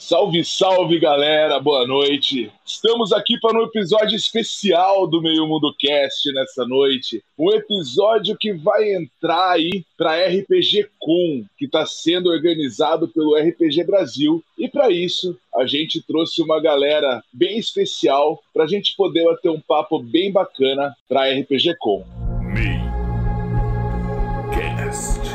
Salve, salve, galera, boa noite. Estamos aqui para um episódio especial do Meio Mundo Cast nessa noite. Um episódio que vai entrar aí para a RPG Con, que está sendo organizado pelo RPG Brasil. E para isso, a gente trouxe uma galera bem especial para a gente poder bater um papo bem bacana para a RPG Con. Meio Cast.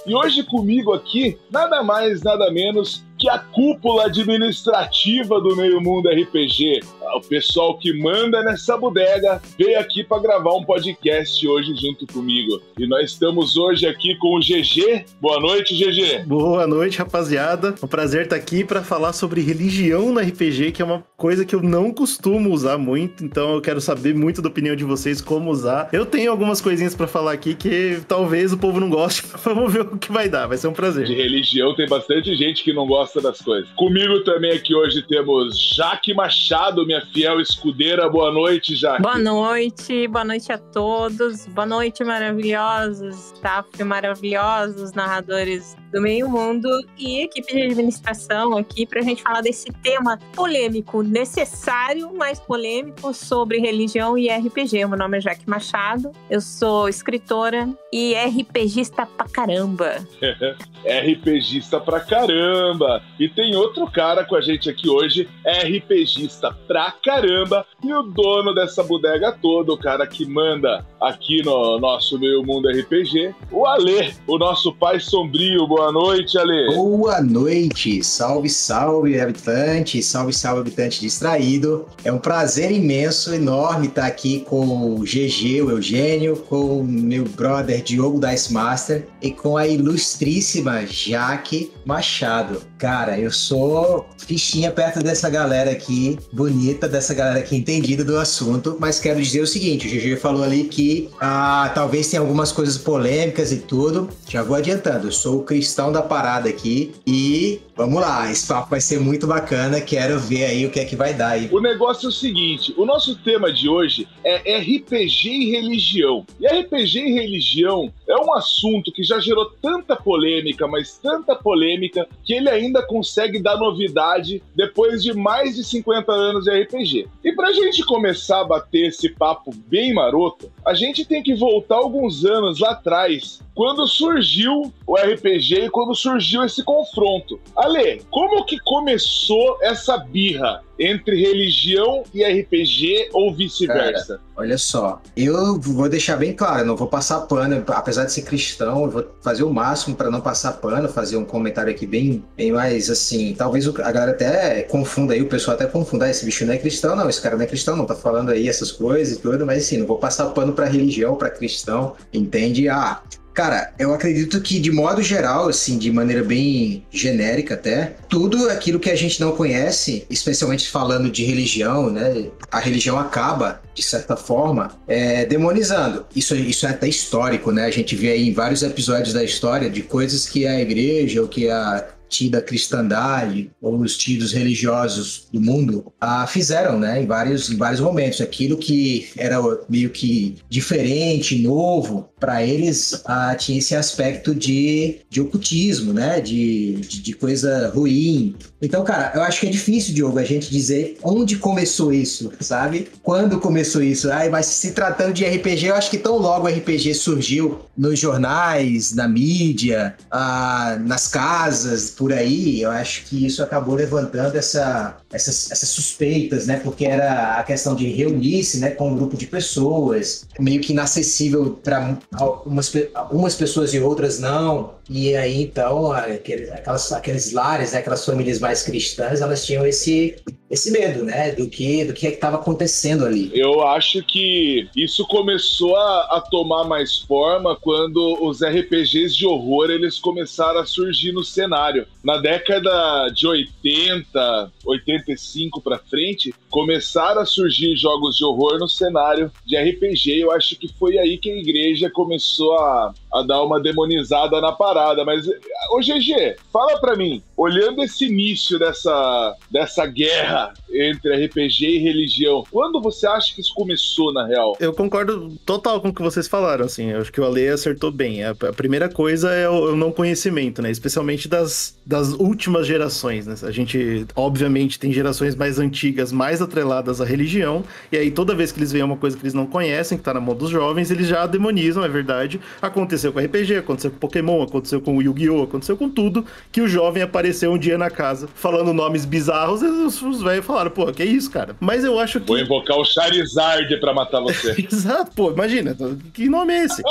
E hoje comigo aqui, nada mais, nada menos que a cúpula administrativa do Meio Mundo RPG. O pessoal que manda nessa bodega veio aqui para gravar um podcast hoje junto comigo. E nós estamos hoje aqui com o GG. Boa noite, GG. Boa noite, rapaziada. É um prazer estar aqui para falar sobre religião no RPG, que é uma coisa que eu não costumo usar muito, então eu quero saber muito da opinião de vocês, como usar. Eu tenho algumas coisinhas para falar aqui que talvez o povo não goste. Vamos ver o que vai dar, vai ser um prazer. De religião tem bastante gente que não gosta das coisas. Comigo também aqui hoje temos Jaque Machado, minha fiel escudeira. Boa noite, Jaque. Boa noite a todos. Boa noite, maravilhosos, staff maravilhosos, narradores do Meio Mundo e equipe de administração aqui pra gente falar desse tema polêmico, necessário, mas polêmico, sobre religião e RPG. Meu nome é Jaque Machado, eu sou escritora e RPGista pra caramba. RPGista pra caramba. E tem outro cara com a gente aqui hoje, RPGista pra caramba, e o dono dessa bodega toda, o cara que manda aqui no nosso Meio Mundo RPG, o Alê, o nosso pai sombrio. Boa noite, Alê. Boa noite, salve, salve, habitante, salve, salve, habitante distraído. É um prazer imenso, enorme estar aqui com o GG, o Eugênio, com o meu brother Diogo Dice Master e com a ilustríssima Jaque Machado. Cara, eu sou fichinha perto dessa galera aqui, bonita, dessa galera aqui entendida do assunto, mas quero dizer o seguinte, o GG falou ali que talvez tenha algumas coisas polêmicas e tudo, já vou adiantando, eu sou o cristão da parada aqui e vamos lá, esse papo vai ser muito bacana, quero ver aí o que é que vai dar aí. O negócio é o seguinte, o nosso tema de hoje é RPG e religião. E RPG e religião é um assunto que já gerou tanta polêmica, mas tanta polêmica, que ele ainda consegue dar novidade depois de mais de 50 anos de RPG. E pra gente começar a bater esse papo bem maroto, a gente tem que voltar alguns anos lá atrás, quando surgiu o RPG e quando surgiu esse confronto. Ale, como que começou essa birra entre religião e RPG ou vice-versa? Cara, olha só, eu vou deixar bem claro, eu não vou passar pano, apesar de ser cristão, eu vou fazer o máximo para não passar pano, fazer um comentário aqui bem mais assim, talvez a galera até confunda aí, o pessoal até confunda, esse bicho não é cristão, não, esse cara não é cristão, não, tá falando aí essas coisas e tudo, mas assim, não vou passar pano para religião, para cristão, entende? Cara, eu acredito que, de modo geral, assim, de maneira bem genérica até, tudo aquilo que a gente não conhece, especialmente falando de religião, né? A religião acaba, de certa forma, demonizando. Isso é até histórico, né? A gente vê aí em vários episódios da história de coisas que a igreja ou que a tida cristandade ou os tidos religiosos do mundo fizeram, né, em vários momentos. Aquilo que era meio que diferente, novo, para eles tinha esse aspecto de ocultismo, né, de coisa ruim. Então, cara, eu acho que é difícil, Diogo, a gente dizer onde começou isso, sabe? Quando começou isso? Mas se tratando de RPG, eu acho que tão logo o RPG surgiu nos jornais, na mídia, nas casas, por aí, eu acho que isso acabou levantando essas suspeitas, né? Porque era a questão de reunir-se, né, com um grupo de pessoas, meio que inacessível para umas pessoas e outras não. E aí, então, aqueles lares, né, aquelas famílias mais cristãs, elas tinham esse medo, né, do que estava acontecendo ali. Eu acho que isso começou a tomar mais forma quando os RPGs de horror eles começaram a surgir no cenário. Na década de 80, 95 pra frente, começaram a surgir jogos de horror no cenário de RPG. Eu acho que foi aí que a igreja começou a dar uma demonizada na parada. Mas, ô GG, fala pra mim, olhando esse início dessa guerra entre RPG e religião, quando você acha que isso começou, na real? Eu concordo total com o que vocês falaram, assim, eu acho que o Ale acertou bem. A primeira coisa é o não conhecimento, né, especialmente das últimas gerações, né, a gente, obviamente, tem gerações mais antigas, mais atreladas à religião, e aí toda vez que eles veem uma coisa que eles não conhecem, que tá na mão dos jovens, eles já demonizam, é verdade. Aconteceu com RPG, aconteceu com Pokémon, aconteceu com Yu-Gi-Oh!, aconteceu com tudo, que o jovem apareceu um dia na casa, falando nomes bizarros, e os velhos falaram, pô, que isso, cara? Mas eu acho que... Vou invocar o Charizard pra matar você. Exato, pô, imagina, que nome é esse?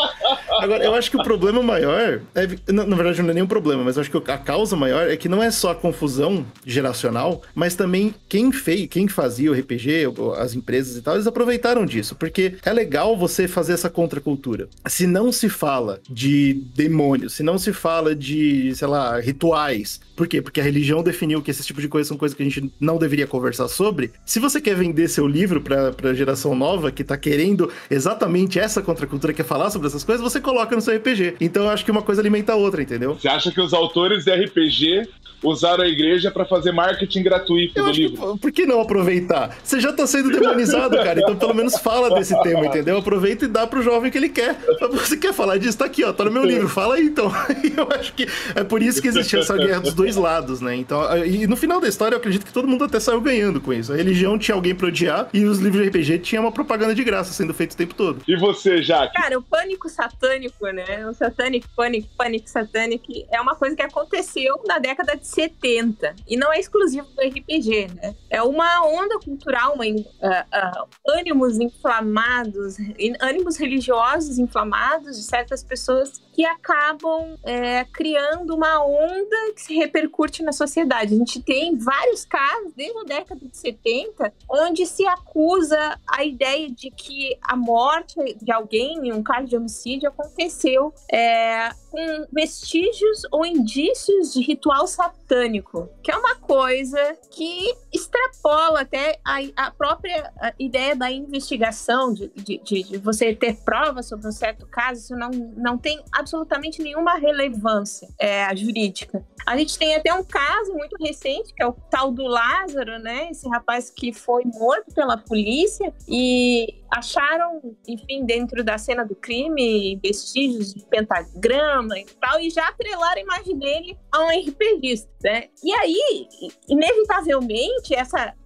Agora, eu acho que o problema maior, na verdade não é nenhum problema, mas eu acho que a causa maior é que não é só a confusão geracional, mas também quem fazia o RPG, as empresas e tal, eles aproveitaram disso, porque é legal você fazer essa contracultura. Se não se fala de demônios, se não se fala de, sei lá, rituais, por quê? Porque a religião definiu que esse tipo de coisa são coisas que a gente não deveria conversar sobre. Se você quer vender seu livro pra geração nova, que tá querendo exatamente essa contracultura, quer falar sobre essas coisas, você coloca no seu RPG. Então eu acho que uma coisa alimenta a outra, entendeu? Você acha que os autores de RPG usaram a igreja pra fazer marketing gratuito do livro? Por que não aproveitar? Você já tá sendo demonizado, cara, então pelo menos fala desse tema, entendeu? Aproveita e dá pro jovem que ele quer. Você quer falar disso? Tá aqui, ó, tá no meu livro, fala aí então. Eu acho que é por isso que existe essa guerra dos dois lados, né? Então, e no final da história eu acredito que todo mundo até saiu ganhando com isso. A religião tinha alguém pra odiar e os livros de RPG tinham uma propaganda de graça sendo feito o tempo todo. E você, Jaque? Cara, o pânico satânico, né? O satanic pânico satânico é uma coisa que aconteceu na década de 70 e não é exclusivo do RPG, né? É uma onda cultural, ânimos inflamados, ânimos religiosos inflamados de certas pessoas que acabam criando uma onda que se repercute na sociedade. A gente tem vários casos, desde a década de 70, onde se acusa a ideia de que a morte de alguém em um caso de homicídio aconteceu com vestígios ou indícios de ritual satânico, que é uma coisa que extrapola até a própria ideia da investigação, de você ter provas sobre um certo caso. Isso não tem absolutamente nenhuma relevância jurídica. A gente tem até um caso muito recente, que é o tal do Lázaro, né? Esse rapaz que foi morto pela polícia e acharam, enfim, dentro da cena do crime, vestígios de pentagrama e tal, e já atrelaram a imagem dele a um RPGista, né? E aí, inevitavelmente,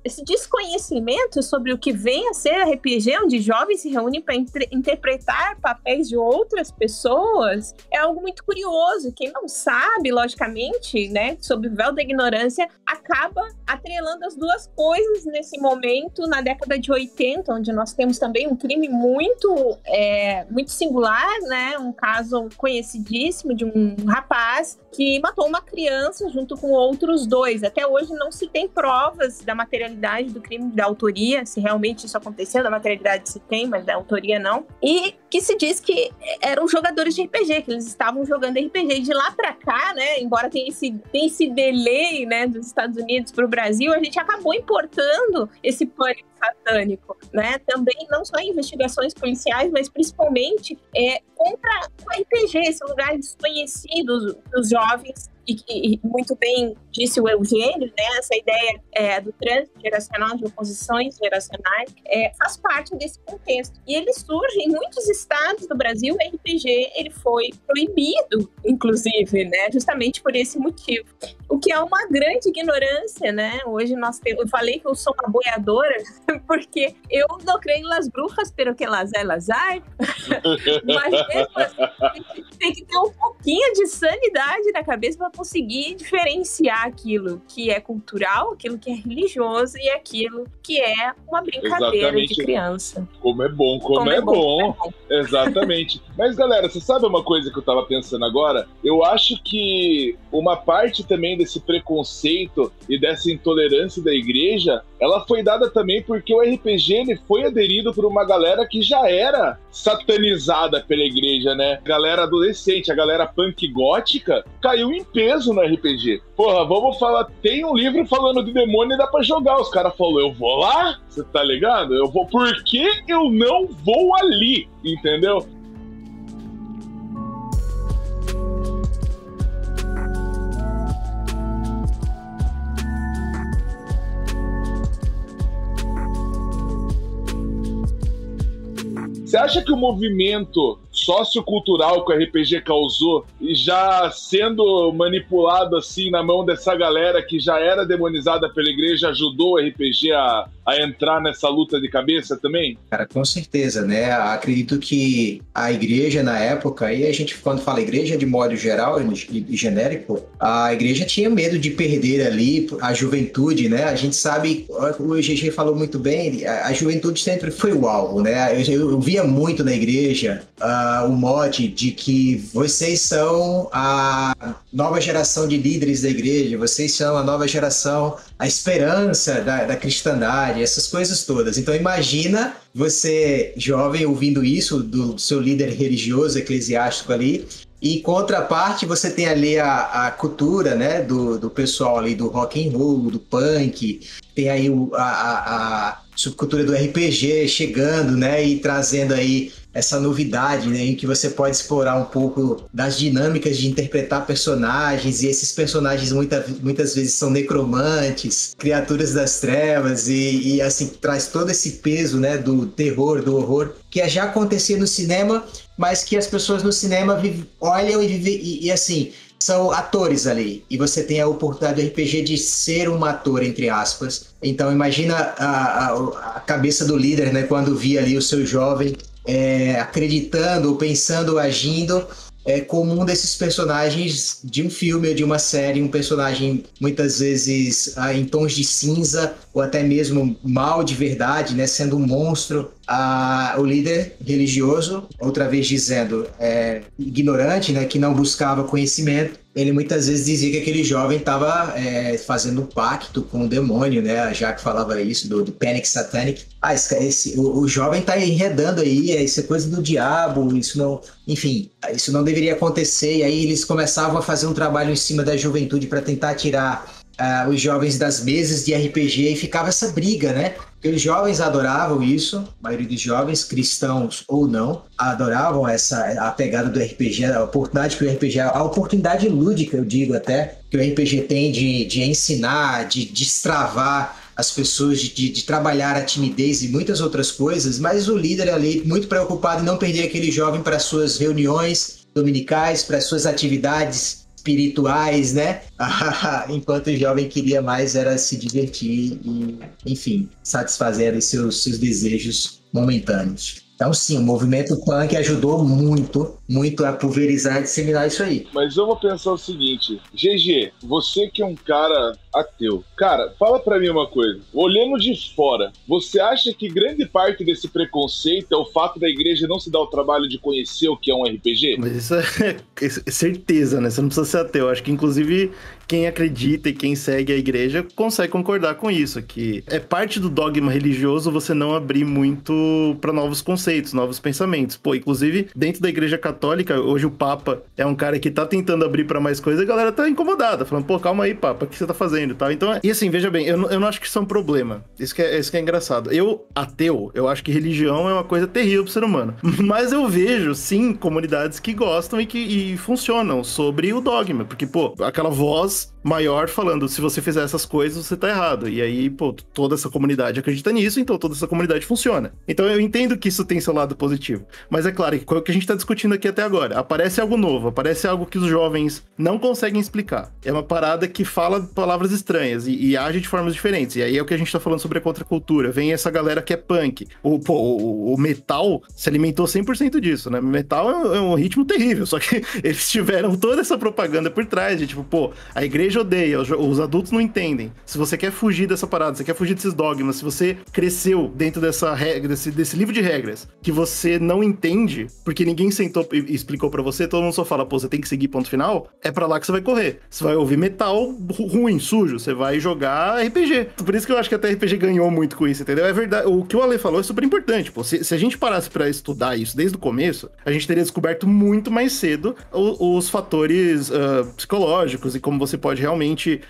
esse desconhecimento sobre o que vem a ser RPG, onde jovens se reúnem para interpretar papéis de outras pessoas, é algo muito curioso. Quem não sabe, logicamente, né, sob o véu da ignorância, acaba atrelando as duas coisas nesse momento, na década de 80, onde nós temos também um crime muito singular, né, um caso conhecidíssimo de um rapaz que matou uma criança junto com outros dois. Até hoje não se tem provas da materialidade do crime, da autoria, se realmente isso aconteceu. Da materialidade se tem, mas da autoria não. E que se diz que eram jogadores de RPG, que eles estavam jogando RPG. E de lá pra cá, né, embora tenha esse delay, né, dos Estados Unidos pro Brasil, a gente acabou importando esse pânico satânico, né? Também não só em investigações policiais, mas principalmente contra o RPG, esse lugar desconhecido dos jovens. E muito bem disse o Eugênio, né? Essa ideia do trânsito geracional, de oposições geracionais, faz parte desse contexto. E ele surge em muitos estados do Brasil. O RPG ele foi proibido, inclusive, né? Justamente por esse motivo. O que é uma grande ignorância, né? Hoje eu falei que eu sou uma boiadora, porque eu não creio nas bruxas, pero que las hay. Mas mesmo assim, tem que ter um pouquinho de sanidade na cabeça para conseguir diferenciar aquilo que é cultural, aquilo que é religioso e aquilo que é uma brincadeira Exatamente. De criança. Como é bom, como é bom. Exatamente. Mas, galera, você sabe uma coisa que eu tava pensando agora? Eu acho que uma parte também desse preconceito e dessa intolerância da igreja, ela foi dada também porque o RPG ele foi aderido por uma galera que já era satanizada pela igreja, né? Galera adolescente, a galera punk gótica, caiu em peso no RPG. Porra, vamos falar, tem um livro falando de demônio e dá pra jogar. Os caras falaram, eu vou lá? Você tá ligado? Eu vou. Por que eu não vou ali? Entendeu? Você acha que o movimento sociocultural que o RPG causou, e já sendo manipulado assim na mão dessa galera que já era demonizada pela igreja, ajudou o RPG a entrar nessa luta de cabeça também? Cara, com certeza, né? Acredito que a igreja na época, e a gente quando fala igreja de modo geral e genérico, a igreja tinha medo de perder ali a juventude, né? A gente sabe, o GG falou muito bem, a juventude sempre foi o alvo, né? Eu via muito na igreja o mote de que vocês são a nova geração de líderes da igreja, vocês são a nova geração, a esperança da cristandade, essas coisas todas. Então imagina você, jovem, ouvindo isso do seu líder religioso, eclesiástico ali, e em contraparte você tem ali a cultura, né, do pessoal ali do rock and roll, do punk, tem aí a subcultura do RPG chegando, né, e trazendo aí essa novidade, né, em que você pode explorar um pouco das dinâmicas de interpretar personagens, e esses personagens muitas vezes são necromantes, criaturas das trevas, e assim, traz todo esse peso, né, do terror, do horror, que já acontecia no cinema, mas que as pessoas no cinema olham e assim, são atores ali, e você tem a oportunidade do RPG de ser um ator, entre aspas. Então imagina a cabeça do líder, né, quando via ali o seu jovem acreditando, pensando, agindo como um desses personagens de um filme ou de uma série, um personagem muitas vezes em tons de cinza ou até mesmo mal de verdade, né, sendo um monstro. O líder religioso, outra vez dizendo, ignorante, né, que não buscava conhecimento, ele muitas vezes dizia que aquele jovem estava fazendo um pacto com o demônio, né? Já que falava isso do Panic Satanic. O jovem está enredando aí, isso é coisa do diabo, isso não... Enfim, isso não deveria acontecer. E aí eles começavam a fazer um trabalho em cima da juventude para tentar tirar os jovens das mesas de RPG, e ficava essa briga, né? Porque os jovens adoravam isso, a maioria dos jovens, cristãos ou não, adoravam a pegada do RPG, a oportunidade que o RPG, a oportunidade lúdica, eu digo até, que o RPG tem de ensinar, de destravar as pessoas, de trabalhar a timidez e muitas outras coisas, mas o líder ali, muito preocupado em não perder aquele jovem para suas reuniões dominicais, para suas atividades espirituais, né? Enquanto o jovem queria mais era se divertir e, enfim, satisfazer os seus desejos momentâneos. Então, sim, o movimento punk ajudou muito a pulverizar e disseminar isso aí. Mas eu vou pensar o seguinte, GG, você que é um cara ateu, cara, fala pra mim uma coisa, olhando de fora, você acha que grande parte desse preconceito é o fato da igreja não se dar o trabalho de conhecer o que é um RPG? Mas isso é certeza, né? Você não precisa ser ateu. Acho que, inclusive, quem acredita e quem segue a igreja consegue concordar com isso, que é parte do dogma religioso você não abrir muito para novos conceitos, novos pensamentos. Pô, inclusive, dentro da igreja católica, hoje o Papa é um cara que tá tentando abrir para mais coisas, e a galera tá incomodada, falando, pô, calma aí, Papa, o que você tá fazendo e tal. Então, e assim, veja bem, eu não acho que isso é um problema. Isso que é engraçado. Eu, ateu, eu acho que religião é uma coisa terrível pro ser humano. Mas eu vejo, sim, comunidades que gostam e funcionam sobre o dogma, porque, pô, aquela voz maior falando, se você fizer essas coisas, você tá errado. E aí, pô, toda essa comunidade acredita nisso, então toda essa comunidade funciona. Então eu entendo que isso tem seu lado positivo. Mas é claro que o que a gente tá discutindo aqui até agora, aparece algo novo, aparece algo que os jovens não conseguem explicar. É uma parada que fala palavras estranhas e age de formas diferentes. E aí é o que a gente tá falando sobre a contracultura. Vem essa galera que é punk. O metal se alimentou 100% disso, né? Metal é um ritmo terrível, só que eles tiveram toda essa propaganda por trás de tipo, pô, a igreja odeia, os adultos não entendem. Se você quer fugir dessa parada, você quer fugir desses dogmas, se você cresceu dentro dessa regra, desse livro de regras, que você não entende, porque ninguém sentou explicou pra você, todo mundo só fala, pô, você tem que seguir ponto final, é pra lá que você vai correr. Você vai ouvir metal ruim, sujo, você vai jogar RPG. Por isso que eu acho que até RPG ganhou muito com isso, entendeu? É verdade, o que o Ale falou é super importante, pô. Se a gente parasse pra estudar isso desde o começo, a gente teria descoberto muito mais cedo os fatores psicológicos e como você pode realmente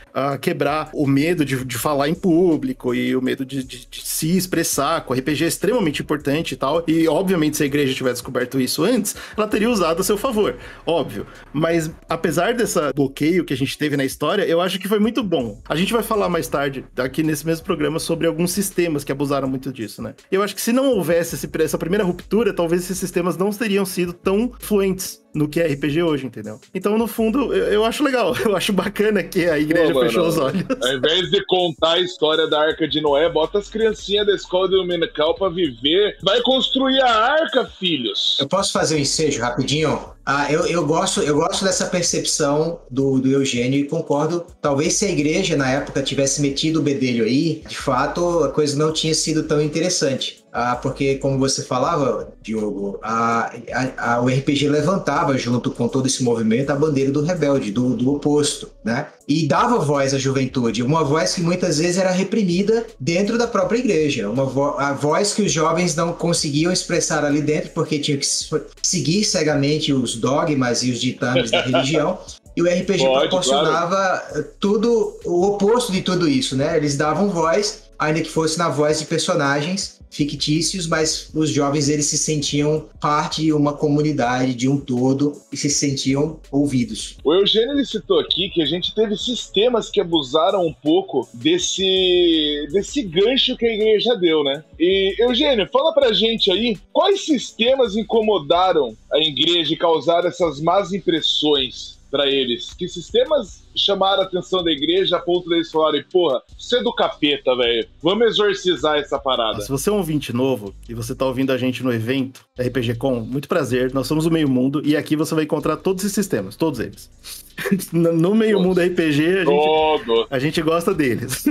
quebrar o medo de falar em público e o medo de se expressar com RPG é extremamente importante e tal. E, obviamente, se a igreja tivesse descoberto isso antes, ela teria usado a seu favor, óbvio. Mas, apesar desse bloqueio que a gente teve na história, eu acho que foi muito bom. A gente vai falar mais tarde, aqui nesse mesmo programa, sobre alguns sistemas que abusaram muito disso, né? Eu acho que se não houvesse essa primeira ruptura, talvez esses sistemas não teriam sido tão fluentes no que é RPG hoje, entendeu? Então, no fundo, eu acho legal. Eu acho bacana que a igreja fechou os olhos. Ao invés de contar a história da Arca de Noé, bota as criancinhas da escola dominical pra viver. Vai construir a arca, filhos. Eu posso fazer um ensejo rapidinho? Eu gosto dessa percepção do Eugênio e concordo. Talvez se a igreja, na época, tivesse metido o bedelho aí, de fato, a coisa não tinha sido tão interessante. Porque, como você falava, Diogo, o RPG levantava, junto com todo esse movimento, a bandeira do rebelde, do oposto, né? E dava voz à juventude, uma voz que muitas vezes era reprimida dentro da própria igreja, a voz que os jovens não conseguiam expressar ali dentro, porque tinham que seguir cegamente os dogmas e os ditames da religião. E o RPG proporcionava tudo, o oposto de tudo isso, né? Eles davam voz, ainda que fosse na voz de personagens fictícios, mas os jovens, eles se sentiam parte de uma comunidade, de um todo, e se sentiam ouvidos. O Eugênio, ele citou aqui que a gente teve sistemas que abusaram um pouco desse gancho que a igreja deu, né? E, Eugênio, fala pra gente aí, quais sistemas incomodaram a igreja e causaram essas más impressões para eles? Que sistemas chamaram a atenção da igreja a ponto deles falarem, porra, isso é do capeta, velho. Vamos exorcizar essa parada. Se você é um ouvinte novo e você tá ouvindo a gente no evento RPG Com, muito prazer, nós somos o Meio Mundo e aqui você vai encontrar todos esses sistemas, todos eles. No Meio Mundo RPG, a gente gosta deles.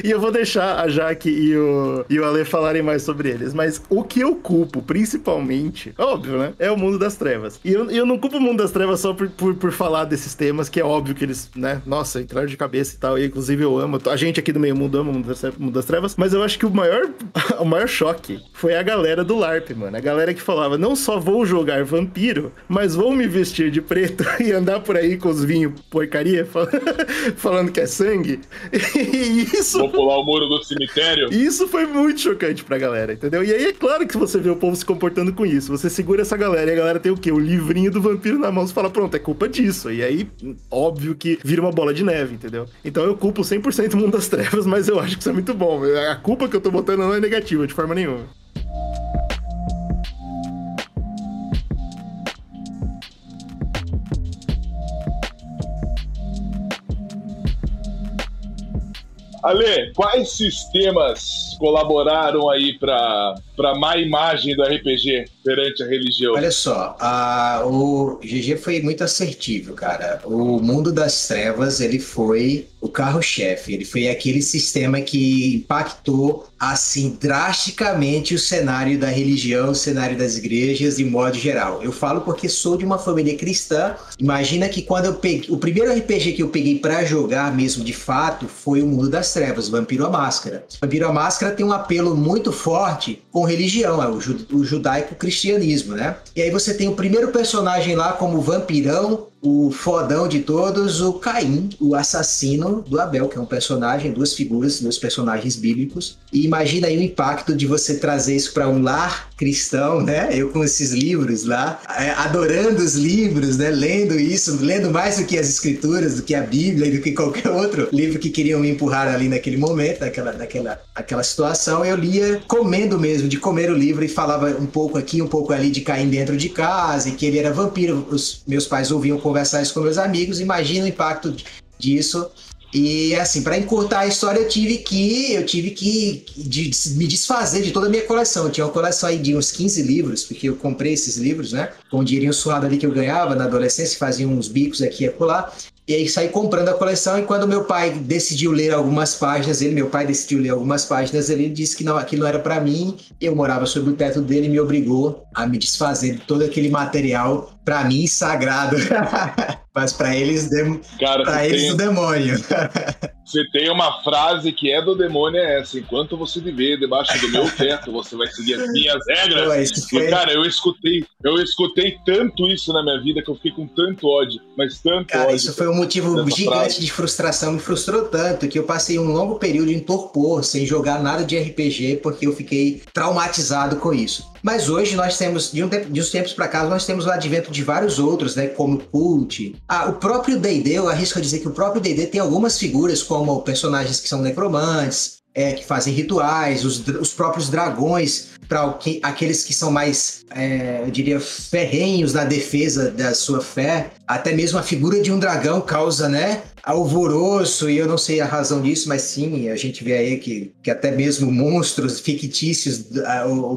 E eu vou deixar a Jaque e o Ale falarem mais sobre eles. Mas o que eu culpo, principalmente, óbvio, né? É o Mundo das Trevas. E eu não culpo o Mundo das Trevas só por falar desses temas, que é óbvio que eles, né? Nossa, entraram de cabeça e tal. E inclusive eu amo. A gente aqui do Meio Mundo ama o Mundo das Trevas. Mas eu acho que o maior choque foi a galera do LARP, mano. A galera que falava, não só vou jogar vampiro, mas vou me vestir de preto e andar por aí com os vinhos porcaria, falando que é sangue. E isso... Vou pular o muro do cemitério. Isso foi muito chocante pra galera, entendeu? E aí é claro que você vê o povo se comportando com isso. Você segura essa galera e a galera tem o quê? O livrinho do vampiro na mão. Você fala, pronto, é culpa disso. E aí, óbvio que vira uma bola de neve, entendeu? Então eu culpo 100% o Mundo das Trevas, mas eu acho que isso é muito bom. A culpa que eu tô botando não é negativa, de forma nenhuma. Ale, quais sistemas colaboraram aí para má imagem do RPG perante a religião? Olha só, o GG foi muito assertivo, cara. O Mundo das Trevas, ele foi o carro-chefe. Ele foi aquele sistema que impactou, assim, drasticamente o cenário da religião, o cenário das igrejas, de modo geral. Eu falo porque sou de uma família cristã. Imagina que quando eu peguei... O primeiro RPG que eu peguei pra jogar mesmo, de fato, foi o Mundo das Trevas, Vampiro à Máscara. Vampiro à Máscara tem um apelo muito forte com religião, é o judaico-cristianismo, né? E aí você tem o primeiro personagem lá como vampirão, o fodão de todos, o Caim, o assassino do Abel, que é um personagem, duas figuras, dois personagens bíblicos. E imagina aí o impacto de você trazer isso para um lar cristão, né? Eu com esses livros lá, adorando os livros, né? Lendo isso, lendo mais do que as escrituras, do que a Bíblia e do que qualquer outro livro que queriam me empurrar ali naquele momento, naquela situação. Eu lia comendo mesmo, de comer o livro, e falava um pouco aqui, um pouco ali de Caim dentro de casa, e que ele era vampiro. Os meus pais ouviam conversar isso com meus amigos. Imagina o impacto disso. E assim, para encurtar a história, eu tive que me desfazer de toda a minha coleção. Eu tinha uma coleção aí de uns 15 livros, porque eu comprei esses livros, né? Com o dinheirinho suado ali que eu ganhava na adolescência, fazia uns bicos aqui e acolá. E aí saí comprando a coleção, e quando meu pai decidiu ler algumas páginas, ele disse que não, aquilo não era para mim. Eu morava sob o teto dele e me obrigou a me desfazer de todo aquele material, para mim, sagrado. Mas para eles, o demônio. Você tem uma frase que é do demônio, é essa: enquanto você viver debaixo do meu teto, você vai seguir as minhas regras. E, cara, eu escutei tanto isso na minha vida que eu fiquei com tanto ódio, mas tanto ódio. Isso foi um motivo gigante de frustração, me frustrou tanto que eu passei um longo período em torpor, sem jogar nada de RPG, porque eu fiquei traumatizado com isso. Mas hoje nós temos, de uns tempos para cá, nós temos o advento de vários outros, né, como Cult. O próprio D&D, eu arrisco a dizer que o próprio D&D tem algumas figuras, como personagens que são necromantes, que fazem rituais, os próprios dragões, para aqueles que são mais, eu diria, ferrenhos na defesa da sua fé. Até mesmo a figura de um dragão causa, né, alvoroço, e eu não sei a razão disso, mas sim, a gente vê aí que até mesmo monstros fictícios,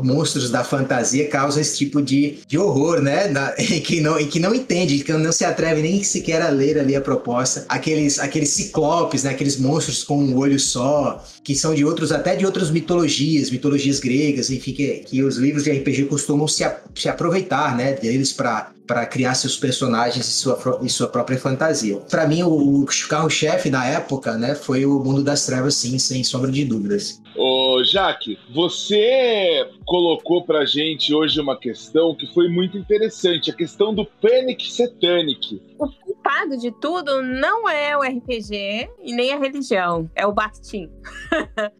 monstros da fantasia causam esse tipo de horror, né, e que não entende, que não se atreve nem sequer a ler ali a proposta. Aqueles ciclopes, né, aqueles monstros com um olho só, que são até de outras mitologias gregas, enfim, que os livros de RPG costumam se aproveitar, né, deles para criar seus personagens e sua própria fantasia. Para mim, o carro-chefe na época, né, foi o Mundo das Trevas, sim, sem sombra de dúvidas. Ô, Jaque, você colocou pra gente hoje uma questão que foi muito interessante, a questão do Panic Satanic. O culpado de tudo não é o RPG e nem a religião, é o Bakhtin.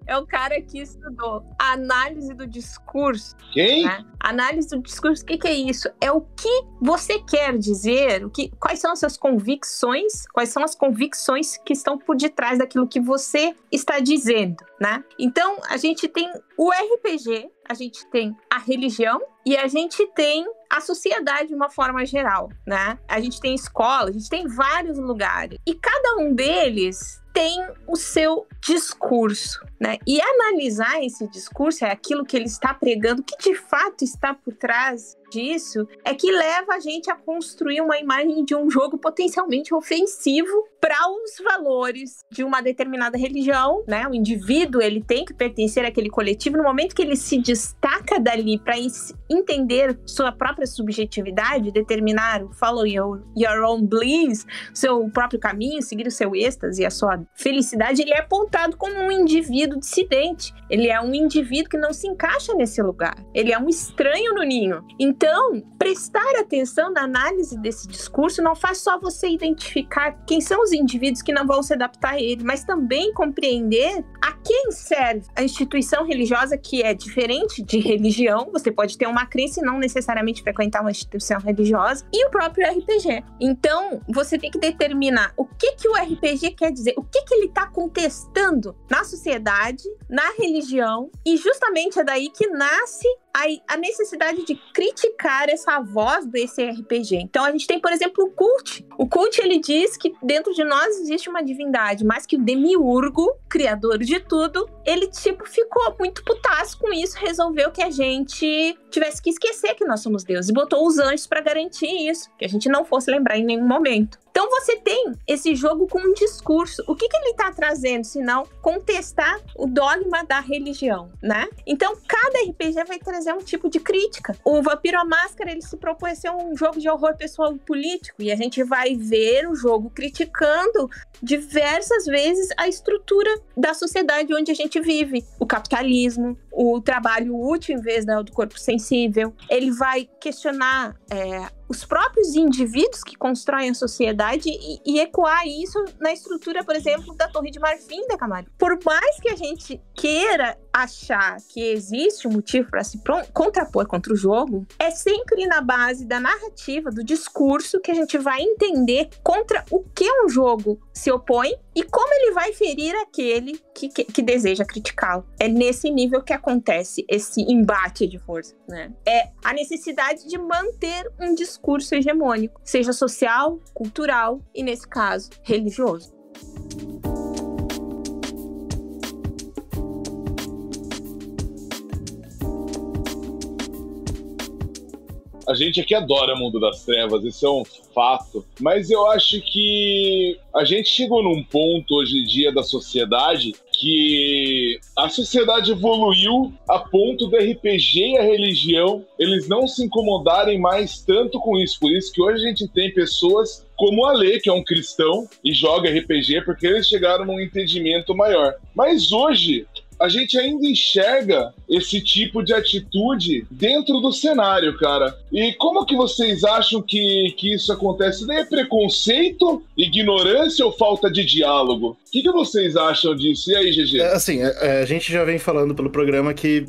É o cara que estudou a análise do discurso. Quem? Né? Análise do discurso, o que é isso? É o que você quer dizer, quais são as suas convicções, quais são as convicções que estão por detrás daquilo que você está dizendo, né? Então, a gente tem o RPG, a gente tem a religião e a gente tem a sociedade de uma forma geral, né? A gente tem escola, a gente tem vários lugares. E cada um deles tem o seu discurso, né? E analisar esse discurso, é aquilo que ele está pregando, que de fato está por trás disso, é que leva a gente a construir uma imagem de um jogo potencialmente ofensivo para os valores de uma determinada religião, né? O indivíduo, ele tem que pertencer àquele coletivo. No momento que ele se destaca dali para entender sua própria subjetividade, determinar, follow your own bliss, seu próprio caminho, seguir o seu êxtase e a sua felicidade, ele é apontado como um indivíduo dissidente. Ele é um indivíduo que não se encaixa nesse lugar. Ele é um estranho no ninho. Então, prestar atenção na análise desse discurso não faz só você identificar quem são os indivíduos que não vão se adaptar a ele, mas também compreender a quem serve a instituição religiosa, que é diferente de religião. Você pode ter uma crença e não necessariamente frequentar uma instituição religiosa, e o próprio RPG. Então, você tem que determinar o que o RPG quer dizer, o que ele está contestando na sociedade, na religião, e justamente é daí que nasce a necessidade de criticar essa voz desse RPG. Então, a gente tem, por exemplo, o Cult. O Cult, ele diz que dentro de nós existe uma divindade, mas que o Demiurgo, criador de tudo, ele, ficou muito putaço com isso, resolveu que a gente tivesse que esquecer que nós somos deuses, e botou os anjos para garantir isso, que a gente não fosse lembrar em nenhum momento. Então, você tem esse jogo com um discurso. O que ele está trazendo, senão contestar o dogma da religião, né? Então, cada RPG vai trazer um tipo de crítica. O Vampiro à Máscara, ele se propõe a ser um jogo de horror pessoal político, e a gente vai ver o jogo criticando diversas vezes a estrutura da sociedade onde a gente vive. O capitalismo, o trabalho útil em vez do corpo sensível. Ele vai questionar os próprios indivíduos que constroem a sociedade e ecoar isso na estrutura, por exemplo, da Torre de Marfim da Camargo. Por mais que a gente queira achar que existe um motivo para se contrapor contra o jogo, é sempre na base da narrativa, do discurso, que a gente vai entender contra o que um jogo se opõe e como ele vai ferir aquele que deseja criticá-lo. É nesse nível que acontece esse embate de força, né? É a necessidade de manter um discurso hegemônico, seja social, cultural e, nesse caso, religioso. A gente aqui adora Mundo das Trevas, isso é um fato. Mas eu acho que a gente chegou num ponto hoje em dia da sociedade que a sociedade evoluiu a ponto do RPG e a religião eles não se incomodarem mais tanto com isso. Por isso que hoje a gente tem pessoas como o Ale, que é um cristão e joga RPG, porque eles chegaram num entendimento maior. Mas hoje a gente ainda enxerga esse tipo de atitude dentro do cenário, cara. E como que vocês acham que isso acontece? É preconceito, ignorância ou falta de diálogo? O que vocês acham disso? E aí, GG? Assim, a gente já vem falando pelo programa que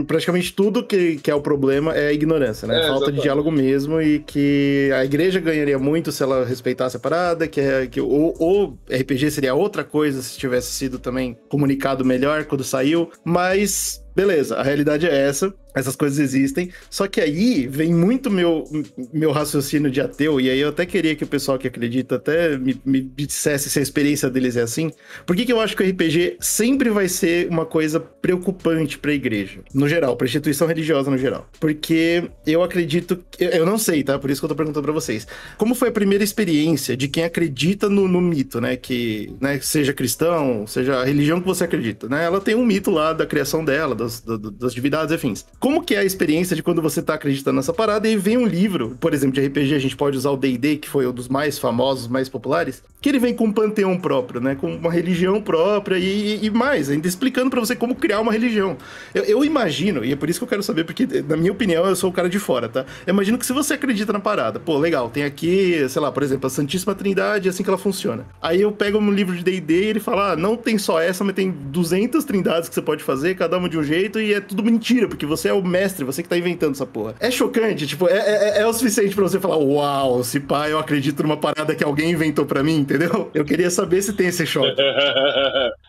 praticamente tudo que é o problema é a ignorância, né? Falta de diálogo mesmo, e que a igreja ganharia muito se ela respeitasse a parada, que o RPG seria outra coisa se tivesse sido também comunicado melhor quando saiu, mas beleza, a realidade é essa. Essas coisas existem, só que aí vem muito meu raciocínio de ateu, e aí eu até queria que o pessoal que acredita até me dissesse se a experiência deles é assim. Por que eu acho que o RPG sempre vai ser uma coisa preocupante pra igreja, no geral, pra instituição religiosa no geral? Porque eu acredito, eu não sei, tá? Por isso que eu tô perguntando pra vocês. Como foi a primeira experiência de quem acredita no mito, né? Que, né, seja cristão, seja a religião que você acredita, né? Ela tem um mito lá da criação dela, das divindades e afins. Como que é a experiência de quando você tá acreditando nessa parada e vem um livro, por exemplo, de RPG, a gente pode usar o D&D, que foi um dos mais famosos, mais populares, que ele vem com um panteão próprio, né? Com uma religião própria e mais, ainda explicando pra você como criar uma religião. Eu imagino, e é por isso que eu quero saber, porque, na minha opinião, eu sou o cara de fora, tá? Eu imagino que se você acredita na parada, pô, legal, tem aqui, sei lá, por exemplo, a Santíssima Trindade, é assim que ela funciona. Aí eu pego um livro de D&D e ele fala, não tem só essa, mas tem 200 trindades que você pode fazer, cada uma de um jeito, e é tudo mentira, porque você é o mestre, você que tá inventando essa porra. É chocante, tipo, é o suficiente pra você falar, uau, se pá, eu acredito numa parada que alguém inventou pra mim, entendeu? Eu queria saber se tem esse choque.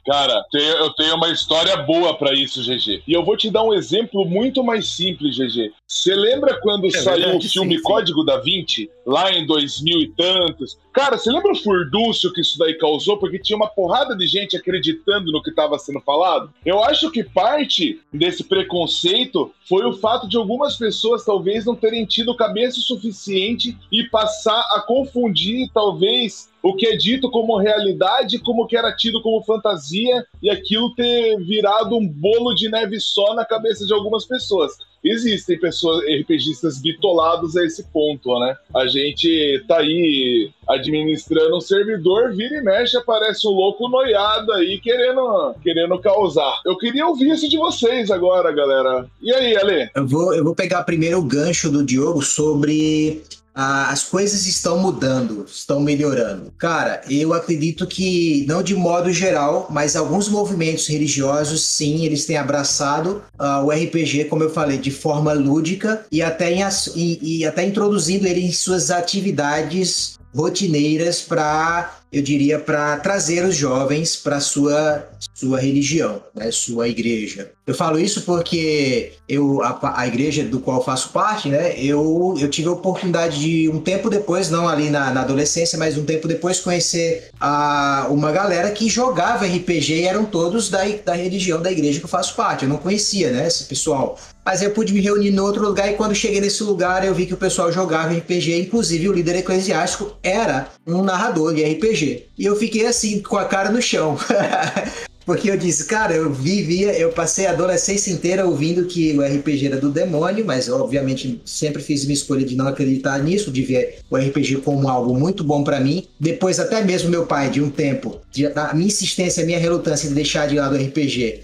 Cara, eu tenho uma história boa pra isso, GG. E eu vou te dar um exemplo muito mais simples, GG. Você lembra quando saiu o filme Código da Vinci? Lá em 2000 e tantos? Cara, você lembra o furdúncio que isso daí causou? Porque tinha uma porrada de gente acreditando no que estava sendo falado. Eu acho que parte desse preconceito foi o fato de algumas pessoas talvez não terem tido cabeça o suficiente e passar a confundir, talvez, o que é dito como realidade, como que era tido como fantasia, e aquilo ter virado um bolo de neve só na cabeça de algumas pessoas. Existem pessoas, RPGistas bitolados a esse ponto, né? A gente tá aí administrando um servidor, vira e mexe, aparece um louco noiado aí querendo causar. Eu queria ouvir isso de vocês agora, galera. E aí, Ale? Eu vou pegar primeiro o gancho do Diogo sobre... as coisas estão mudando, estão melhorando. Cara, eu acredito que, não de modo geral, mas alguns movimentos religiosos, sim, eles têm abraçado o RPG, como eu falei, de forma lúdica e até introduzindo ele em suas atividades rotineiras para trazer os jovens para sua religião, né, sua igreja. Eu falo isso porque a igreja do qual eu faço parte, né, eu tive a oportunidade de, um tempo depois, não ali na adolescência, mas um tempo depois, conhecer uma galera que jogava RPG e eram todos da religião da igreja que eu faço parte. Eu não conhecia, né, esse pessoal. Mas eu pude me reunir em outro lugar, e quando cheguei nesse lugar eu vi que o pessoal jogava RPG, inclusive o líder eclesiástico era um narrador de RPG. E eu fiquei assim, com a cara no chão. Porque eu disse, cara, eu passei a adolescência inteira ouvindo que o RPG era do demônio, mas eu, obviamente, sempre fiz minha escolha de não acreditar nisso, de ver o RPG como algo muito bom pra mim. Depois, até mesmo meu pai, de um tempo, a minha insistência, a minha relutância de deixar de lado o RPG,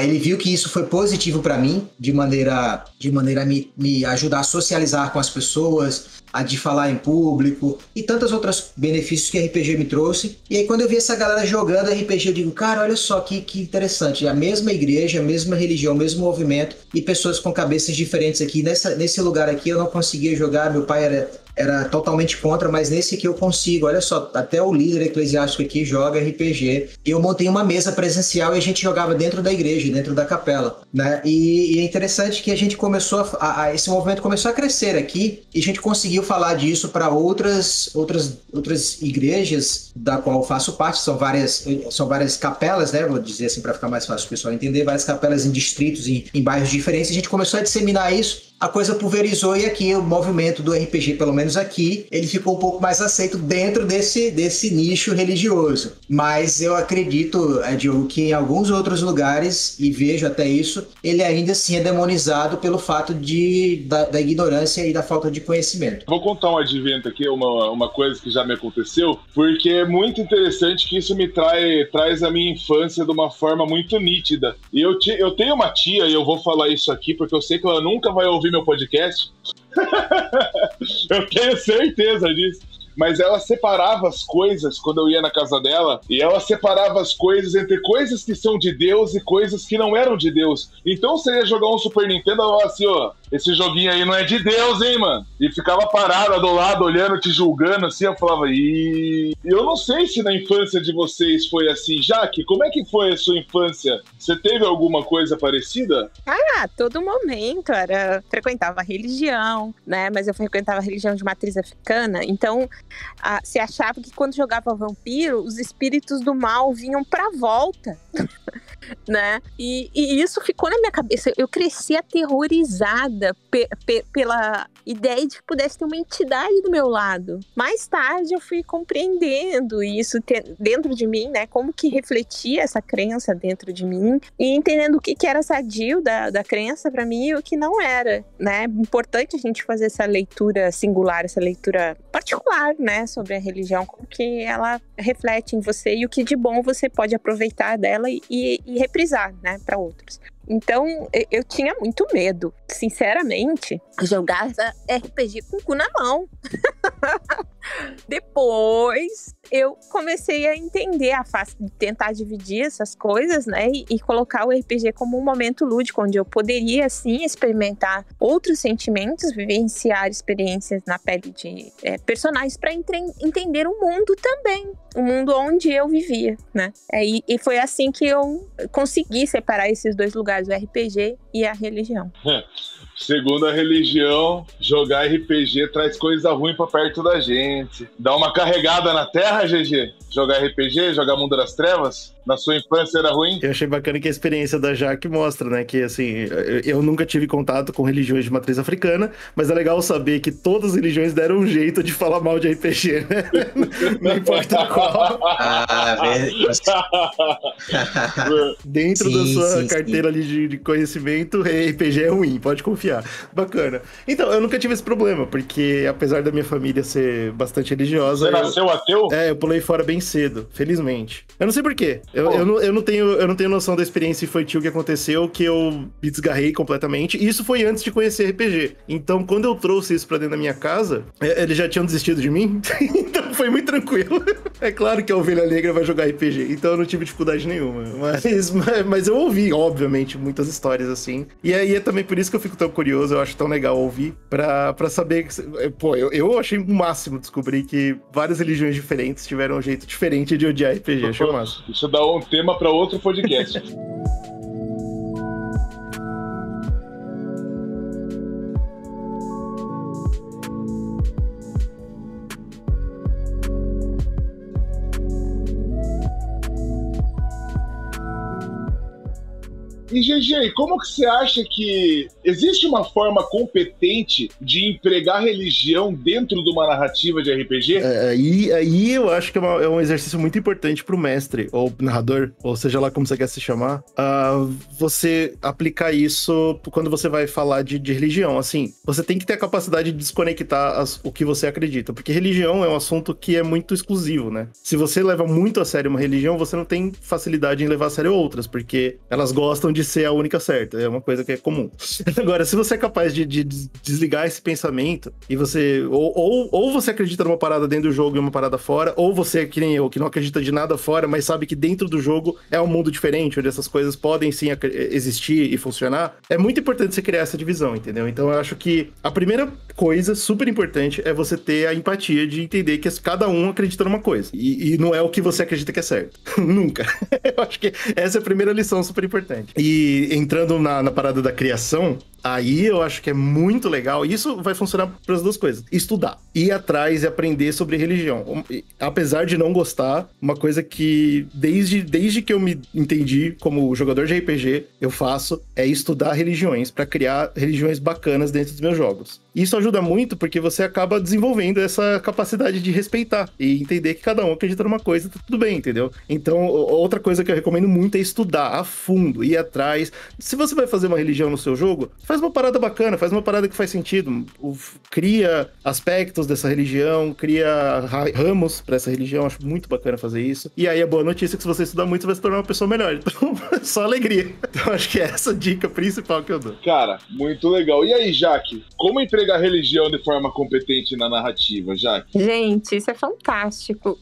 ele viu que isso foi positivo para mim, de maneira a me ajudar a socializar com as pessoas, de falar em público e tantos outros benefícios que a RPG me trouxe. E aí, quando eu vi essa galera jogando RPG, eu digo, cara, olha só que interessante. A mesma igreja, a mesma religião, o mesmo movimento e pessoas com cabeças diferentes aqui. Nesse lugar aqui eu não conseguia jogar, meu pai era totalmente contra, mas nesse aqui eu consigo. Olha só, até o líder eclesiástico aqui joga RPG. Eu montei uma mesa presencial e a gente jogava dentro da igreja, dentro da capela, né? E é interessante que a gente começou esse movimento começou a crescer aqui, e a gente conseguiu falar disso para outras igrejas da qual eu faço parte. São várias capelas, né? Vou dizer assim para ficar mais fácil o pessoal entender, várias capelas em distritos, em bairros diferentes. A gente começou a disseminar isso. a coisa pulverizou e aqui o movimento do RPG, pelo menos aqui, ele ficou um pouco mais aceito dentro desse nicho religioso. Mas eu acredito, Diogo, que em alguns outros lugares, e vejo até isso, ele ainda assim é demonizado pelo fato da ignorância e da falta de conhecimento. Vou contar um advento aqui, uma coisa que já me aconteceu, porque é muito interessante que isso me traz a minha infância de uma forma muito nítida. E eu tenho uma tia, e eu vou falar isso aqui porque eu sei que ela nunca vai ouvir meu podcast. Eu tenho certeza disso. Mas ela separava as coisas quando eu ia na casa dela, e ela separava as coisas entre coisas que são de Deus e coisas que não eram de Deus. Então você ia jogar um Super Nintendo, ela falava assim, ó, esse joguinho aí não é de Deus, hein, mano? E ficava parada do lado, olhando, te julgando, assim, eu falava, eu não sei se na infância de vocês foi assim. Jaque, como é que foi a sua infância? Você teve alguma coisa parecida? Todo momento frequentava a religião, né? Mas eu frequentava a religião de matriz africana, então se achava que quando jogava vampiro, os espíritos do mal vinham pra volta, né? E isso ficou na minha cabeça. Eu cresci aterrorizada pela ideia de que pudesse ter uma entidade do meu lado. Mais tarde eu fui compreendendo isso dentro de mim, né? Como que refletia essa crença dentro de mim e entendendo o que era sadio da crença pra mim e o que não era, né? Importante a gente fazer essa leitura singular, essa leitura particular, né? Sobre a religião, como que ela reflete em você e o que de bom você pode aproveitar dela e reprisar, né? Pra outros. Então, eu tinha muito medo. Sinceramente, jogar RPG com o cu na mão. Depois, eu comecei a entender a face de tentar dividir essas coisas, né? E colocar o RPG como um momento lúdico, onde eu poderia, sim, experimentar outros sentimentos, vivenciar experiências na pele de personagens para entender o mundo também. O mundo onde eu vivia, né? E foi assim que eu consegui separar esses dois lugares, o RPG e a religião. Segundo a religião, jogar RPG traz coisa ruim pra perto da gente. Dá uma carregada na terra, GG? Jogar RPG, jogar Mundo das Trevas? Na sua infância era ruim? Eu achei bacana que a experiência da Jaque mostra, né? Que, assim, eu nunca tive contato com religiões de matriz africana, mas é legal saber que todas as religiões deram um jeito de falar mal de RPG, né? Não importa qual. Dentro da sua carteira ali de conhecimento, RPG é ruim, pode confiar. Bacana. Então, eu nunca tive esse problema, porque apesar da minha família ser bastante religiosa... Você nasceu ateu? Eu pulei fora bem cedo, felizmente. Eu não sei por quê. Eu não tenho noção da experiência infantil que aconteceu, que eu me desgarrei completamente. E isso foi antes de conhecer RPG. Então, quando eu trouxe isso pra dentro da minha casa, eles já tinham desistido de mim. Então, foi muito tranquilo. É claro que a Ovelha Negra vai jogar RPG. Então, eu não tive dificuldade nenhuma. Mas eu ouvi, obviamente, muitas histórias assim. E aí, é também por isso que eu fico tão curioso. Eu acho tão legal ouvir. Pra saber... Pô, eu achei o máximo descobrir que várias religiões diferentes tiveram um jeito diferente de odiar RPG. Achei o máximo. Isso dá um tema para outro podcast. E GG, como que você acha que existe uma forma competente de empregar religião dentro de uma narrativa de RPG? Aí eu acho que é um exercício muito importante pro mestre, ou narrador, ou seja lá como você quer se chamar, você aplicar isso quando você vai falar de religião. Assim, você tem que ter a capacidade de desconectar o que você acredita, porque religião é um assunto que é muito exclusivo, né? Se você leva muito a sério uma religião, você não tem facilidade em levar a sério outras, porque elas gostam de ser a única certa, é uma coisa que é comum. Agora, se você é capaz de desligar esse pensamento e você, ou você acredita numa parada dentro do jogo e uma parada fora, ou você, que nem eu, que não acredita de nada fora, mas sabe que dentro do jogo é um mundo diferente, onde essas coisas podem sim existir e funcionar, é muito importante você criar essa divisão, entendeu? Então eu acho que a primeira coisa super importante é você ter a empatia de entender que cada um acredita numa coisa, e não é o que você acredita que é certo. Nunca. Eu acho que essa é a primeira lição super importante. E entrando na parada da criação, Aí eu acho que é muito legal. Isso vai funcionar para as duas coisas. Estudar, ir atrás e aprender sobre religião. Apesar de não gostar, uma coisa que desde que eu me entendi como jogador de RPG, eu faço é estudar religiões para criar religiões bacanas dentro dos meus jogos. Isso ajuda muito porque você acaba desenvolvendo essa capacidade de respeitar e entender que cada um acredita numa coisa, tá tudo bem, entendeu? Então, outra coisa que eu recomendo muito é estudar a fundo, ir atrás. Se você vai fazer uma religião no seu jogo, faz uma parada bacana, faz uma parada que faz sentido. Cria aspectos dessa religião, cria ramos pra essa religião, acho muito bacana fazer isso. E aí a boa notícia é que se você estudar muito, você vai se tornar uma pessoa melhor. Então, só alegria. Então, acho que é essa a dica principal que eu dou. Cara, muito legal. E aí, Jaque, como empregar a religião de forma competente na narrativa, Jaque? Gente, isso é fantástico.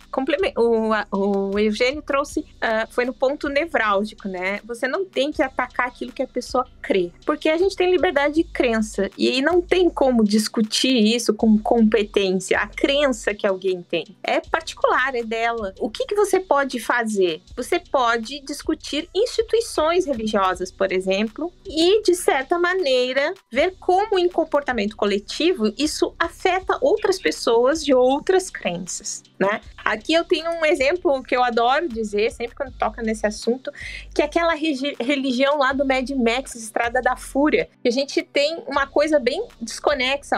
O Eugênio trouxe, foi no ponto nevrálgico, né? Você não tem que atacar aquilo que a pessoa crê, porque a gente tem liberdade de crença e não tem como discutir isso com competência. A crença que alguém tem é particular, é dela. O que você pode fazer? Você pode discutir instituições religiosas, por exemplo, e, de certa maneira, ver como em comportamento coletivo isso afeta outras pessoas de outras crenças, né? Aqui eu tenho um exemplo que eu adoro dizer, sempre quando toca nesse assunto, que é aquela religião lá do Mad Max, Estrada da Fúria, que a gente tem uma coisa bem desconexa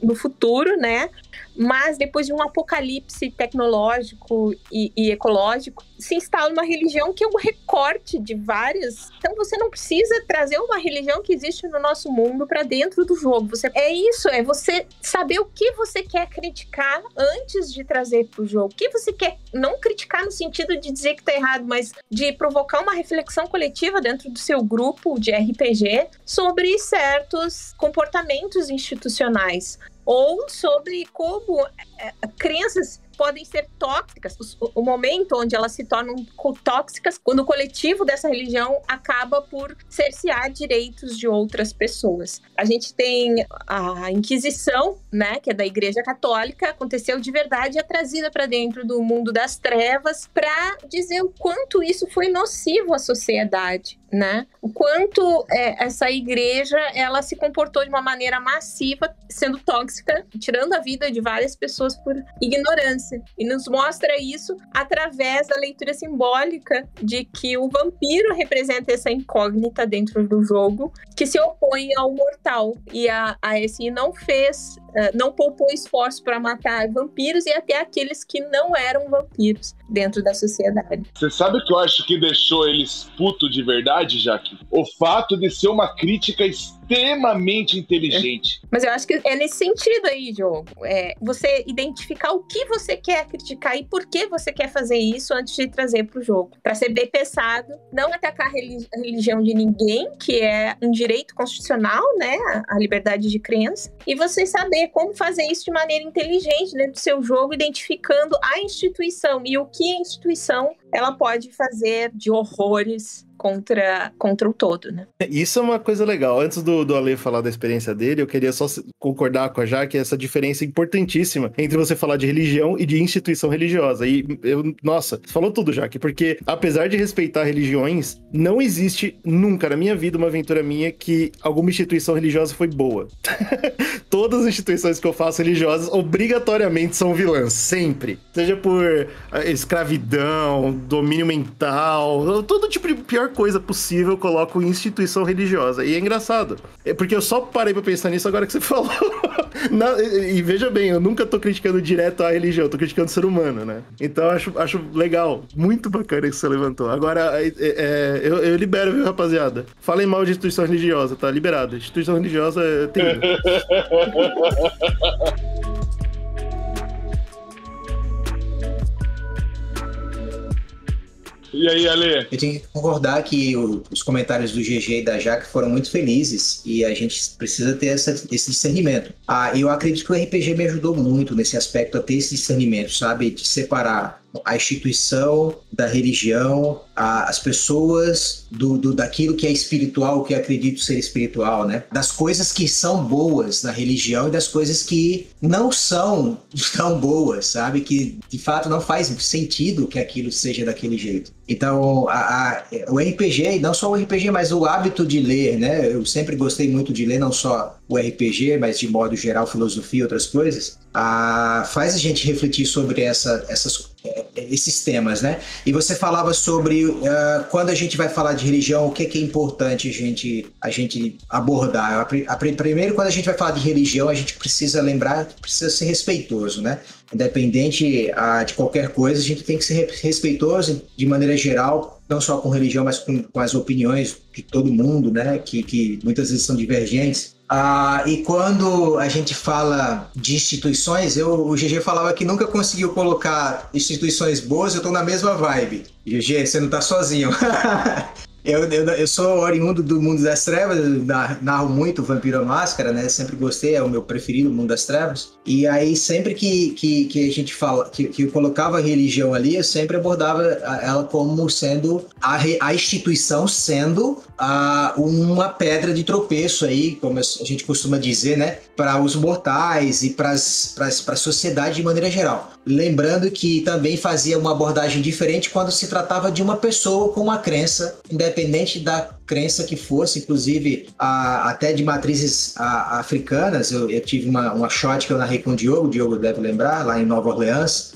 no futuro, né? Mas depois de um apocalipse tecnológico e ecológico, se instala uma religião que é um recorte de várias. Então você não precisa trazer uma religião que existe no nosso mundo para dentro do jogo. É você saber o que você quer criticar antes de trazer para o jogo. O que você quer não criticar no sentido de dizer que tá errado, mas de provocar uma reflexão coletiva dentro do seu grupo de RPG sobre certos comportamentos institucionais ou sobre como crenças podem ser tóxicas, o momento onde elas se tornam tóxicas, quando o coletivo dessa religião acaba por cercear direitos de outras pessoas. A gente tem a Inquisição, né, que é da Igreja Católica, aconteceu de verdade e é trazida para dentro do mundo das trevas para dizer o quanto isso foi nocivo à sociedade, né? O quanto essa igreja ela se comportou de uma maneira massiva, sendo tóxica, tirando a vida de várias pessoas por ignorância. E nos mostra isso através da leitura simbólica de que o vampiro representa essa incógnita dentro do jogo que se opõe ao mortal. E a ASI não poupou esforço para matar vampiros e até aqueles que não eram vampiros dentro da sociedade. Você sabe o que eu acho que deixou eles putos de verdade, Jaque? O fato de ser uma crítica extremamente inteligente. Mas eu acho que é nesse sentido aí, Diogo. Você identificar o que você quer criticar e por que você quer fazer isso antes de trazer para o jogo. Para ser bem pensado, não atacar a religião de ninguém, que é um direito constitucional, né? A liberdade de crença. E você saber como fazer isso de maneira inteligente dentro do seu jogo, identificando a instituição e o que a instituição ela pode fazer de horrores contra o todo, né? Isso é uma coisa legal. Antes do Ale falar da experiência dele, eu queria só concordar com a Jaque essa diferença importantíssima entre você falar de religião e de instituição religiosa. Nossa, você falou tudo, Jaque, porque apesar de respeitar religiões, não existe nunca na minha vida uma aventura minha que alguma instituição religiosa foi boa. Todas as instituições que eu faço religiosas obrigatoriamente são vilãs, sempre. Seja por escravidão, domínio mental, todo tipo de pior coisa possível eu coloco em instituição religiosa. E é engraçado, porque eu só parei pra pensar nisso agora que você falou. E veja bem, eu nunca tô criticando direto a religião, tô criticando o ser humano, né? Então acho legal, muito bacana isso que você levantou. Agora, eu libero, viu, rapaziada? Falem mal de instituição religiosa, tá liberado. Instituição religiosa é terrível. E aí, Ale? Eu tenho que concordar que os comentários do GG e da Jaque foram muito felizes e a gente precisa ter esse discernimento. Eu acredito que o RPG me ajudou muito nesse aspecto, a ter esse discernimento, sabe? De separar a instituição da religião, as pessoas daquilo que é espiritual, que eu acredito ser espiritual, né? Das coisas que são boas na religião e das coisas que não são tão boas, sabe? Que de fato não faz sentido que aquilo seja daquele jeito. Então, o RPG, não só o RPG, mas o hábito de ler, né? Eu sempre gostei muito de ler, não só o RPG, mas de modo geral, filosofia e outras coisas, faz a gente refletir sobre esses temas, né? E você falava sobre quando a gente vai falar de religião, o que é importante a gente abordar. Primeiro, quando a gente vai falar de religião, a gente precisa lembrar, precisa ser respeitoso, né? Independente de qualquer coisa, a gente tem que ser respeitoso de maneira geral, não só com religião, mas com as opiniões de todo mundo, né? Que muitas vezes são divergentes. E quando a gente fala de instituições, o GG falava que nunca conseguiu colocar instituições boas, eu tô na mesma vibe. GG, você não tá sozinho. Eu sou oriundo do Mundo das Trevas, narro muito Vampiro à Máscara, né? Sempre gostei, é o meu preferido, o Mundo das Trevas. E aí, sempre que a gente fala, que eu colocava a religião ali, eu sempre abordava ela como sendo a instituição sendo uma pedra de tropeço aí, como a gente costuma dizer, né? Para os mortais e para a sociedade de maneira geral. Lembrando que também fazia uma abordagem diferente quando se tratava de uma pessoa com uma crença, independente da crença que fosse, inclusive até de matrizes africanas. Eu tive uma shot que eu narrei com o Diogo deve lembrar, lá em Nova Orleans,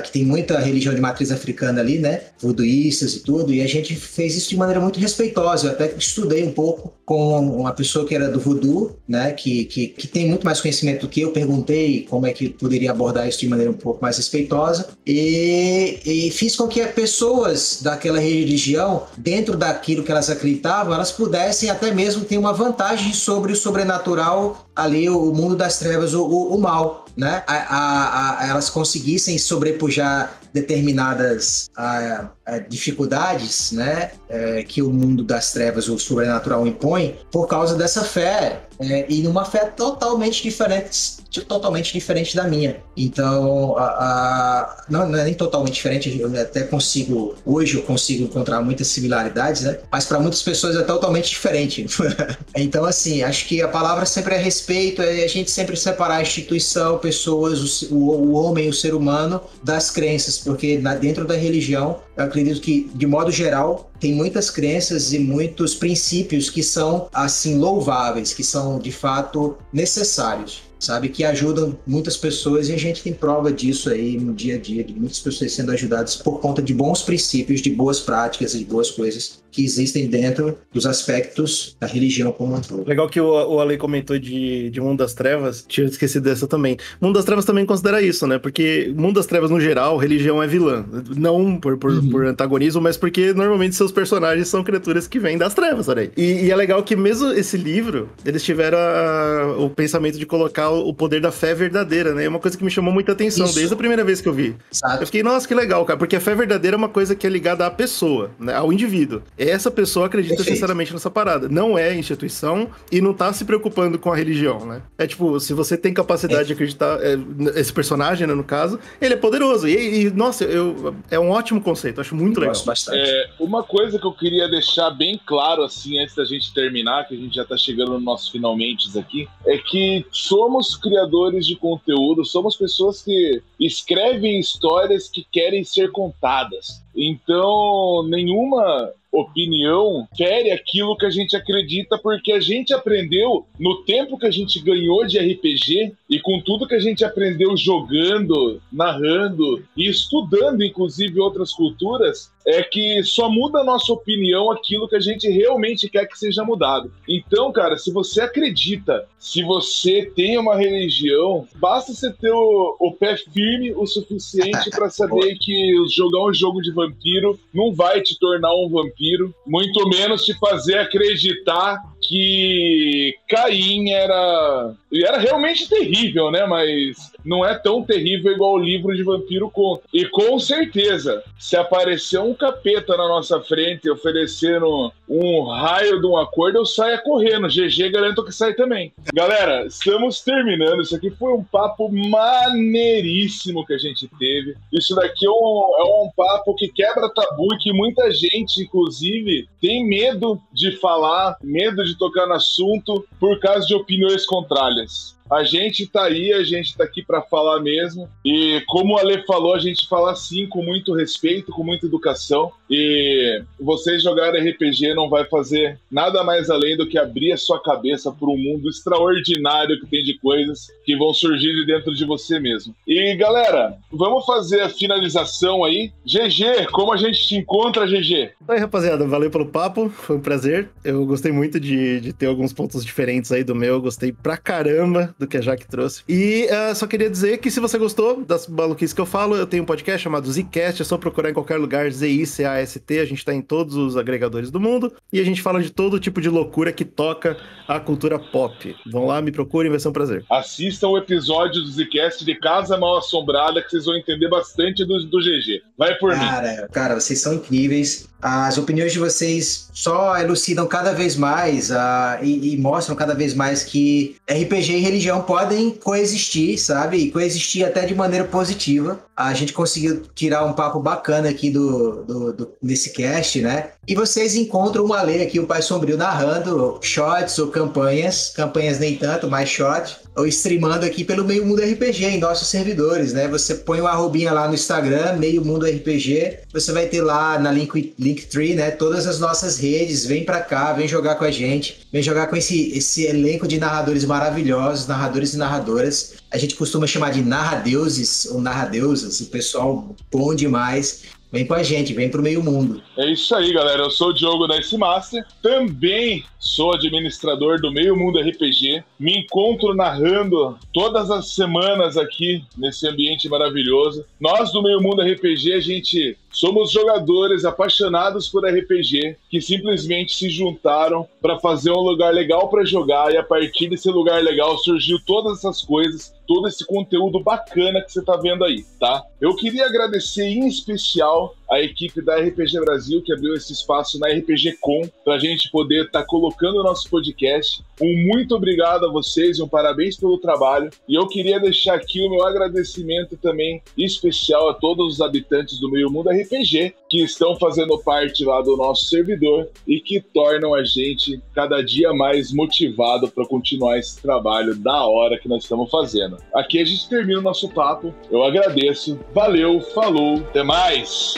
que tem muita religião de matriz africana ali, né? Voodooístas e tudo, e a gente fez isso de maneira muito respeitosa. Eu até estudei um pouco com uma pessoa que era do voodoo, né? Que tem muito mais conhecimento do que eu. Perguntei como é que poderia abordar isso de maneira um pouco mais respeitosa e fiz com que as pessoas daquela religião, dentro daquilo que elas acreditavam, elas pudessem até mesmo ter uma vantagem sobre o sobrenatural ali, o mundo das trevas, o mal, né? Elas conseguissem sobrepujar determinadas dificuldades, né, que o mundo das trevas, o sobrenatural, impõe por causa dessa fé, e numa fé totalmente diferente da minha. Então, não é nem totalmente diferente, hoje eu consigo encontrar muitas similaridades, né, mas para muitas pessoas é totalmente diferente. Então, assim, acho que a palavra sempre é respeito, é a gente sempre separar a instituição, pessoas, o homem, o ser humano, das crenças, porque dentro da religião, eu acredito que, de modo geral, tem muitas crenças e muitos princípios que são, assim, louváveis, que são, de fato, necessários, sabe? Que ajudam muitas pessoas, e a gente tem prova disso aí no dia a dia, de muitas pessoas sendo ajudadas por conta de bons princípios, de boas práticas e de boas coisas que existem dentro dos aspectos da religião como um todo. Legal que o Ale comentou de Mundo das Trevas, tinha esquecido dessa também. Mundo das Trevas também considera isso, né? Porque Mundo das Trevas, no geral, religião é vilã. Não por antagonismo, mas porque normalmente seus personagens são criaturas que vêm das trevas, olha aí. E é legal que mesmo esse livro, eles tiveram o pensamento de colocar o poder da fé verdadeira, né? É uma coisa que me chamou muita atenção desde a primeira vez que eu vi. Exato. Eu fiquei, nossa, que legal, cara, porque a fé verdadeira é uma coisa que é ligada à pessoa, né? Ao indivíduo. Essa pessoa acredita sinceramente nessa parada. Não é instituição e não tá se preocupando com a religião, né? É tipo, se você tem capacidade de acreditar, esse personagem, né, no caso, ele é poderoso. E nossa, é um ótimo conceito, acho muito legal. Gosto bastante. Uma coisa que eu queria deixar bem claro, assim, antes da gente terminar, que a gente já tá chegando no nosso finalmente aqui, é que somos criadores de conteúdo, somos pessoas que escrevem histórias que querem ser contadas. Então, nenhuma opinião fere aquilo que a gente acredita, porque a gente aprendeu no tempo que a gente ganhou de RPG e com tudo que a gente aprendeu jogando, narrando e estudando, inclusive, outras culturas, é que só muda a nossa opinião aquilo que a gente realmente quer que seja mudado. Então, cara, se você acredita, se você tem uma religião, basta você ter o pé firme o suficiente para saber que jogar um jogo de vampiro não vai te tornar um vampiro, muito menos te fazer acreditar que Caim era realmente terrível, né? Mas não é tão terrível igual o livro de vampiro conta. E com certeza, se aparecer um capeta na nossa frente oferecendo um raio de um acordo, eu saia correndo. GG, garanto que sai também. Galera, estamos terminando. Isso aqui foi um papo maneiríssimo que a gente teve. Isso daqui é um papo que quebra tabu e que muita gente, inclusive, tem medo de falar, medo de tocar no assunto por causa de opiniões contrárias. A gente tá aí, a gente tá aqui pra falar mesmo. E como o Ale falou, a gente fala assim com muito respeito, com muita educação. E vocês jogarem RPG não vai fazer nada mais além do que abrir a sua cabeça para um mundo extraordinário que tem de coisas que vão surgir de dentro de você mesmo. E galera, vamos fazer a finalização aí. GG, como a gente te encontra, GG? Oi, rapaziada, valeu pelo papo, foi um prazer. Eu gostei muito de ter alguns pontos diferentes aí do meu, eu gostei pra caramba do que a Jaque trouxe. E só queria dizer que se você gostou das maluquices que eu falo, eu tenho um podcast chamado Zcast, é só procurar em qualquer lugar, ZICAST, a gente tá em todos os agregadores do mundo, e a gente fala de todo tipo de loucura que toca a cultura pop. Vão lá, me procurem, vai ser um prazer. Assistam o episódio do Zcast de Casa Mal Assombrada, que vocês vão entender bastante do GG. Vai por mim. Cara, vocês são incríveis. As opiniões de vocês só elucidam cada vez mais e mostram cada vez mais que RPG e religião podem coexistir, sabe? E coexistir até de maneira positiva. A gente conseguiu tirar um papo bacana aqui desse cast, né? E vocês encontram o Ale aqui, o Pai Sombrio, narrando shots ou campanhas nem tanto, mais shot, ou streamando aqui pelo Meio Mundo RPG em nossos servidores, né? Você põe uma arrobinha lá no Instagram, Meio Mundo RPG, você vai ter lá na Linktree, né? Todas as nossas redes, vem pra cá, vem jogar com a gente, vem jogar com esse elenco de narradores maravilhosos, narradores e narradoras. A gente costuma chamar de narradeuses ou narradeusas, o pessoal bom demais. Vem com a gente, vem pro Meio Mundo. É isso aí, galera. Eu sou o Diogo da Ice Master. Também sou administrador do Meio Mundo RPG. Me encontro narrando todas as semanas aqui nesse ambiente maravilhoso. Nós do Meio Mundo RPG, a gente somos jogadores apaixonados por RPG que simplesmente se juntaram para fazer um lugar legal para jogar, e a partir desse lugar legal surgiu todas essas coisas, todo esse conteúdo bacana que você tá vendo aí, tá? Eu queria agradecer em especial a equipe da RPG Brasil que abriu esse espaço na RPG Com pra gente poder estar colocando o nosso podcast. Um muito obrigado a vocês e um parabéns pelo trabalho. E eu queria deixar aqui o meu agradecimento também especial a todos os habitantes do Meio Mundo RPG que estão fazendo parte lá do nosso servidor e que tornam a gente cada dia mais motivado para continuar esse trabalho da hora que nós estamos fazendo. Aqui a gente termina o nosso papo. Eu agradeço. Valeu, falou, até mais!